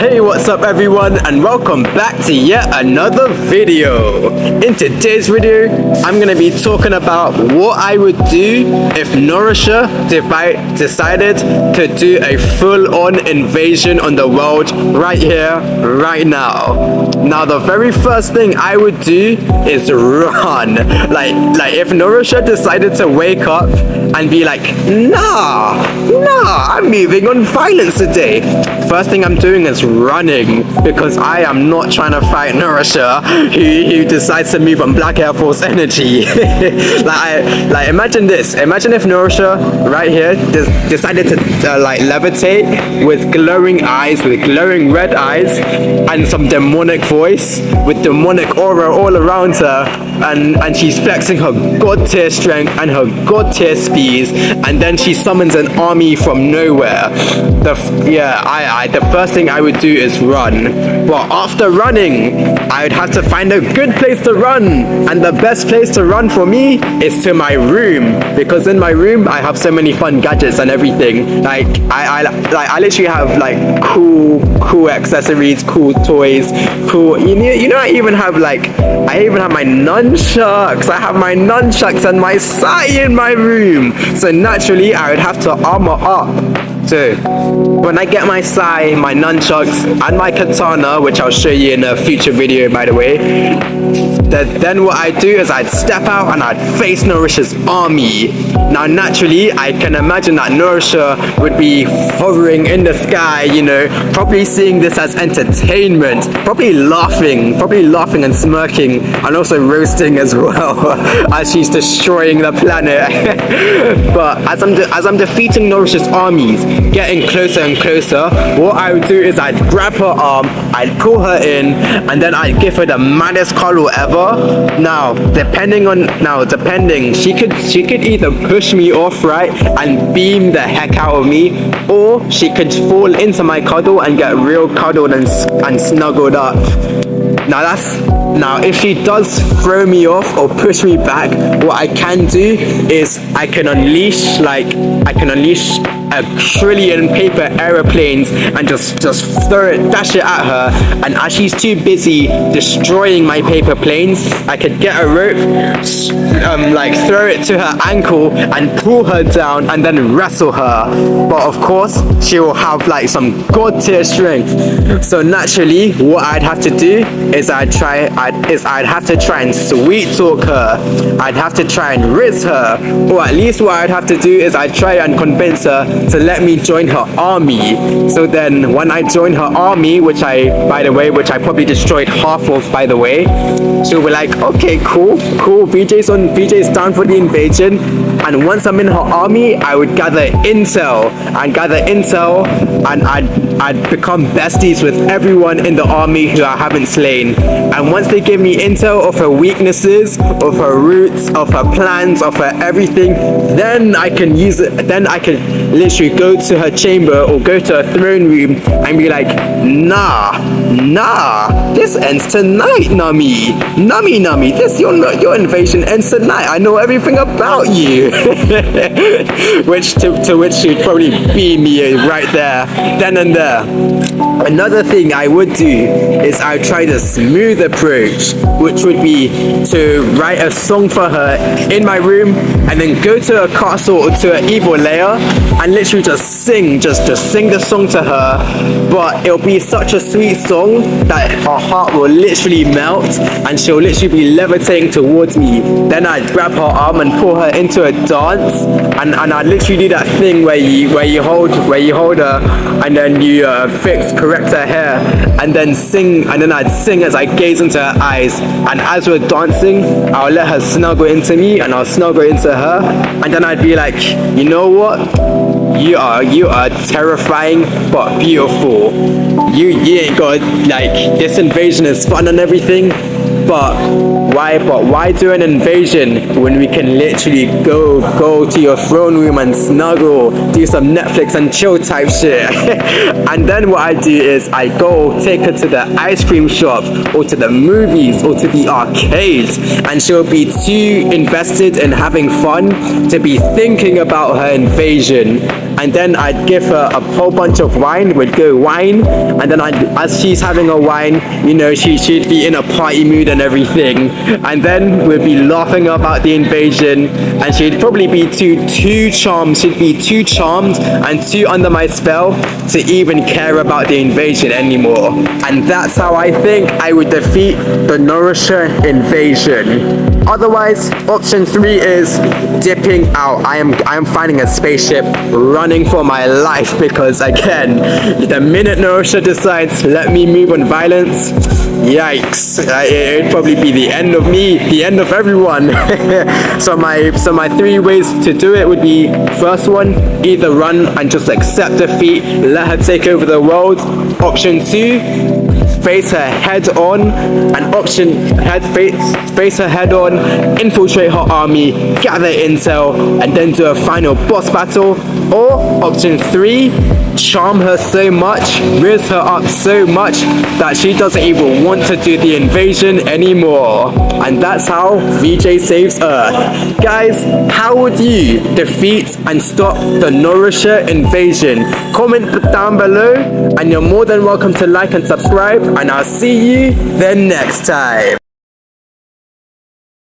Hey, what's up everyone, and welcome back to yet another video. In today's video, I'm gonna be talking about what I would do if Nourisha decided to do a full-on invasion on the world right here, right now. Now, the very first thing I would do is run. Like if Nourisha decided to wake up and be like, nah, I'm moving on violence today. First thing I'm doing is running, because I am not trying to fight Nourisha, who decides to move on Black Air Force energy. like imagine this. Imagine if Nourisha right here decided to levitate with glowing eyes, with glowing red eyes, and some demonic voice, with demonic aura all around her, and she's flexing her god tier strength and her god tier speed, and then she summons an army from nowhere. The first thing I would do is run. But after running, I would have to find a good place to run, and the best place to run for me is to my room, because in my room I have so many fun gadgets and everything. Like I literally have like cool accessories, cool toys, cool. You know I even have my nunchucks. I have my nunchucks and my sai in my room. So naturally I would have to armor up. So when I get my sai, my nunchucks, and my katana, which I'll show you in a future video by the way, then what I'd do is I'd step out and I'd face Nourisha's army. Now naturally, I can imagine that Nourisha would be hovering in the sky, you know, probably seeing this as entertainment, probably laughing and smirking, and also roasting as well, as she's destroying the planet. But as I'm defeating Nourisha's armies, getting closer and closer, what I would do is I'd grab her arm, I'd pull her in, and then I'd give her the maddest cuddle ever. Now, depending, she could either push me off, right, and beam the heck out of me, or she could fall into my cuddle and get real cuddled and snuggled up. Now if she does throw me off or push me back, what I can do is I can unleash a trillion paper aeroplanes and just dash it at her, and as she's too busy destroying my paper planes, I could get a rope, throw it to her ankle and pull her down and then wrestle her. But of course she will have some god tier strength, so naturally what I'd have to do is I'd have to try and sweet talk her. I'd have to try and riz her, or at least what I'd have to do is I'd try and convince her to let me join her army. So then when I join her army, which I probably destroyed half of, by the way, she'll be like, okay, cool, VJ's down for the invasion. And once I'm in her army, I would gather intel, and I'd become besties with everyone in the army who I haven't slain. And once they give me intel of her weaknesses, of her roots, of her plans, of her everything, then I can use it. Then I can literally go to her chamber or go to her throne room and be like, nah, this ends tonight, Nami, this your invasion ends tonight. I know everything about you. to which she'd probably beam me right there, then and there. Another thing I would do is I would try the smooth approach, which would be to write a song for her in my room and then go to a castle or to an evil layer and literally just sing the song to her. But it'll be such a sweet song that her heart will literally melt and she'll literally be levitating towards me. Then I'd grab her arm and pull her into a dance, and I'd literally do that thing where you hold her and then you correct her hair and then sing, and then I'd sing as I gaze into her eyes, and as we're dancing I'll let her snuggle into me and I'll snuggle into her, and then I'd be like, you know what? You are terrifying but beautiful. You ain't got this invasion is fun and everything, but why do an invasion when we can literally go to your throne room and snuggle, do some Netflix and chill type shit? And then what I do is I go take her to the ice cream shop or to the movies or to the arcades, and she'll be too invested in having fun to be thinking about her invasion. and then I'd give her a whole bunch of wine. We'd go wine, and then as she's having a wine, you know, she'd be in a party mood and everything, and then we'd be laughing about the invasion, and she'd probably be too charmed. She'd be too charmed and too under my spell to even care about the invasion anymore. And that's how I think I would defeat the Nourisha Invasion. Otherwise, option 3 is dipping out. I am finding a spaceship, running for my life, because again, the minute Nourisha decides let me move on violence, yikes, it'd probably be the end of me, the end of everyone. so my 3 ways to do it would be: first one, either run and just accept defeat, let her take over the world. Option 2, face her head on, and face her head on, infiltrate her army, gather intel, and then do a final boss battle. Or option 3, charm her so much, raise her up so much that she doesn't even want to do the invasion anymore. And that's how VJ saves Earth. Guys, how would you defeat and stop the Nourisha Invasion? Comment down below, and you're more than welcome to like and subscribe, and I'll see you then next time.